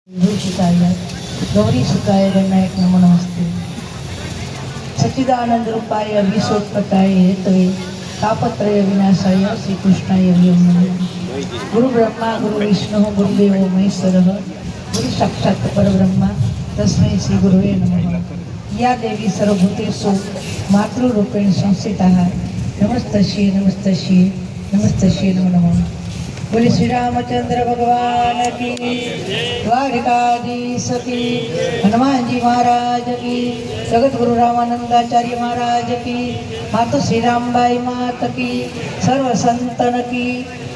शिकाय गौरी शिकाय गणनायक नमो नमस्ते सच्चिदानंद रूपाय विश्वोत्पत्ताय हेतवे तापत्रय विनाशाय श्री कृष्णाय नमः। गुरु ब्रह्मा गुरु विष्णु गुरुदेव महेश्वर गुरु साक्षात् परब्रह्मा तस्मै श्री गुरुवे नमः। या देवी सर्वभूतेषु मातृरूपेण संस्थिता नमस्तस्यै नमस्तस्यै नमस्तस्यै नमो नमः। बोले श्री रामचंद्र भगवान की, द्वारिकाधीश की, हनुमान जी महाराज की, जगत गुरु रामानंदाचार्य महाराज की, माता श्री रामबाई मात की, सर्व संतन की,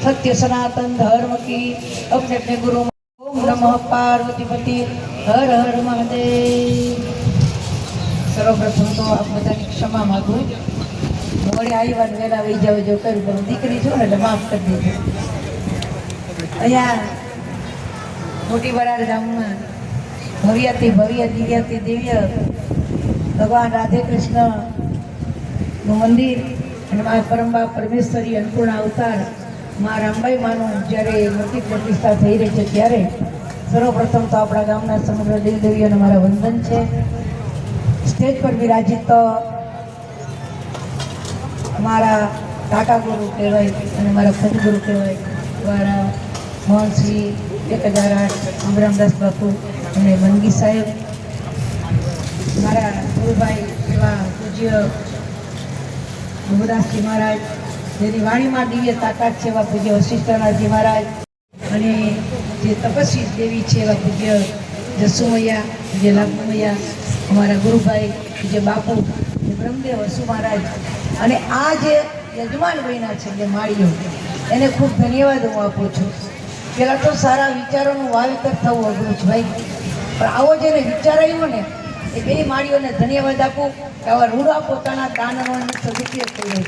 सत्य सनातन धर्म की, अपने अपने गुरु। ओम नमः पार्वतीपति हर हर महादेव। सर्वप्रथम तो आप बधानी क्षमा मांगू, मोड़े आई वन वेला वही जाओ जो कर दीकरी छो ने माफ कर दीजिए। अहिया मोटी बराड़ गामમાં ભવ્યથી ભવ્ય દિવ્યથી દિવ્ય ભગવાન રાધે કૃષ્ણનું મંદિર અને મા પરમબા પરમેશ્વરી અન્નપૂર્ણા અવતાર મા રામબાઈ માનું જ્યારે મૂર્તિ પ્રતિષ્ઠા થઈ રહી છે ત્યારે સર્વપ્રથમ તો આપણા ગામના સમગ્ર દેવદેવીઓને મારા વંદન છે। સ્ટેજ પર વિરાજિત મારા કાકા ગુરુ કહેવાય અને મારા સદગુરુ કહેવાય દ્વારા મોહન શ્રી 1008 અમરામદાસ બાપુ અને મંગી સાહેબ, મારા ગુરુભાઈ એવા પૂજ્ય ગુરુદાસજી મહારાજ જેની વાણીમાં દિવ્ય તાકાત છે એવા પૂજ્ય વશિષ્ઠનાથજી महाराज અને જે તપસ્વી દેવી છે એવા પૂજ્ય જસુમૈયા પૂજ્ય લાભમૈયા, અમારા ગુરુભાઈ પૂજ્ય બાપુ બ્રહ્મદેવ વસુ મહારાજ અને આ જે યજમાન બન્યા છે જે માળીઓ એને ખૂબ ધન્યવાદ હું આપું છું। પહેલાં તો સારા વિચારોનું વાવેતર થવું અઘરું છે ભાઈ, પણ આવો જેને વિચાર આવ્યો ને એ બે માળીઓને ધન્યવાદ આપું કે આવા રૂડા પોતાના દાનનો સદુપયોગ કર્યો।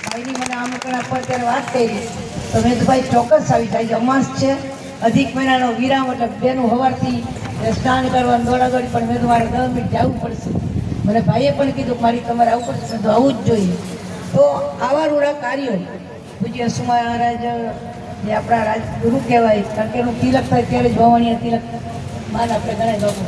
ભાઈની મને આમંત્રણ પર ત્યારે વાત કરી તો મેં તો ભાઈ ચોક્કસ આવી જાય, અમાસ છે અધિક મહિનાનો વિરામ એટલે બેનું સવારથી સ્નાન કરવાનું દોડાદોડી, પણ મેં તો મારે 10 મિનિટ જવું પડશે। મને ભાઈએ પણ કીધું મારી તમારે આવવું પડશે, તો આવવું જ જોઈએ। તો આવા રૂડા કાર્યો પૂજ્ય સુમા મહારાજ જે આપણા રાજગુરુ કહેવાય, કારણ કે એનું તિલક થાય ત્યારે જ ભવાણીયા તિલક માન આપણે ગણાય બાપુ।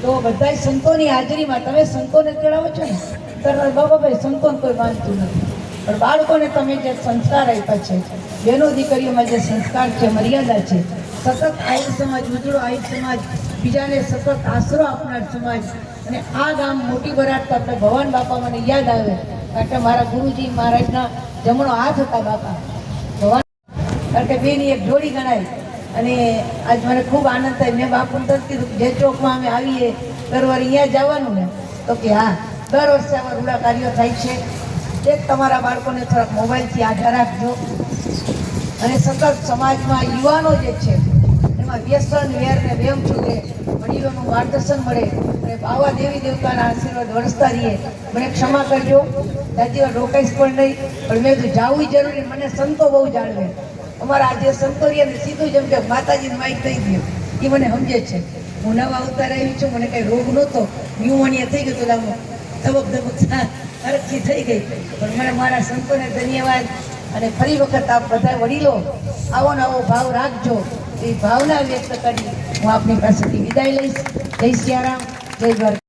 તો બધા સંતોની હાજરીમાં તમે સંતોને તેડાવો છો ને ત્યારે બાબા ભાઈ સંતોને કોઈ માનતું નથી, પણ બાળકોને તમે જે સંસ્કાર આપ્યા છે, બહેનો દીકરીઓમાં જે સંસ્કાર છે, મર્યાદા છે, સતત આહિર સમાજ, ઉજળો આહિર સમાજ, બીજાને સતત આશરો આપનાર સમાજ, અને આ ગામ મોટી બરાડ આપણે ભવાન બાપા મને યાદ આવે કારણ કે મારા ગુરુજી મહારાજના જમણો હાથ હતા બાપા ભવાન, કારણ કે બેની એક જોડી ગણાય। અને આજ મને ખૂબ આનંદ થાય, મેં બાપુને તરત કીધું જે ચોકમાં અમે આવીએ દર વાર અહીંયા જવાનું ને, તો કે હા દર વર્ષે આવા રૂડા કાર્યો થાય છે। એક તમારા બાળકોને થોડાક મોબાઈલથી આધાર રાખજો અને સતત સમાજમાં યુવાનો જે છે એમાં વ્યસન વેર ને વેમ છૂટે, વડીલોનું માર્ગદર્શન મળે અને આવા દેવી દેવતાના આશીર્વાદ વરસતા રહીએ। મને ક્ષમા કરજો, દાદીઓ રોકાઈશ પણ નહીં, પણ મેં તો જવું જરૂરી, મને સંતો બહુ જાણવે। અમારા આજે સંતો રહ્યા ને સીધું જેમ કે માતાજીને માઇક થઈ ગયું એ મને સમજે છે। હું નવા અવતાર આવી છું, મને કંઈ રોગ નહોતો, ન્યુમોનિયા થઈ ગયું તો ધબક ધબક અરખી થઈ ગઈ, પણ મને મારા સંતોને ધન્યવાદ। અને ફરી વખત આપ બધા વડીલો આવો ને આવો ભાવ રાખજો, એ ભાવના વ્યક્ત કરી હું આપની પાસેથી વિદાય લઈશ। જય સિયારામ, જય દ્વારકા।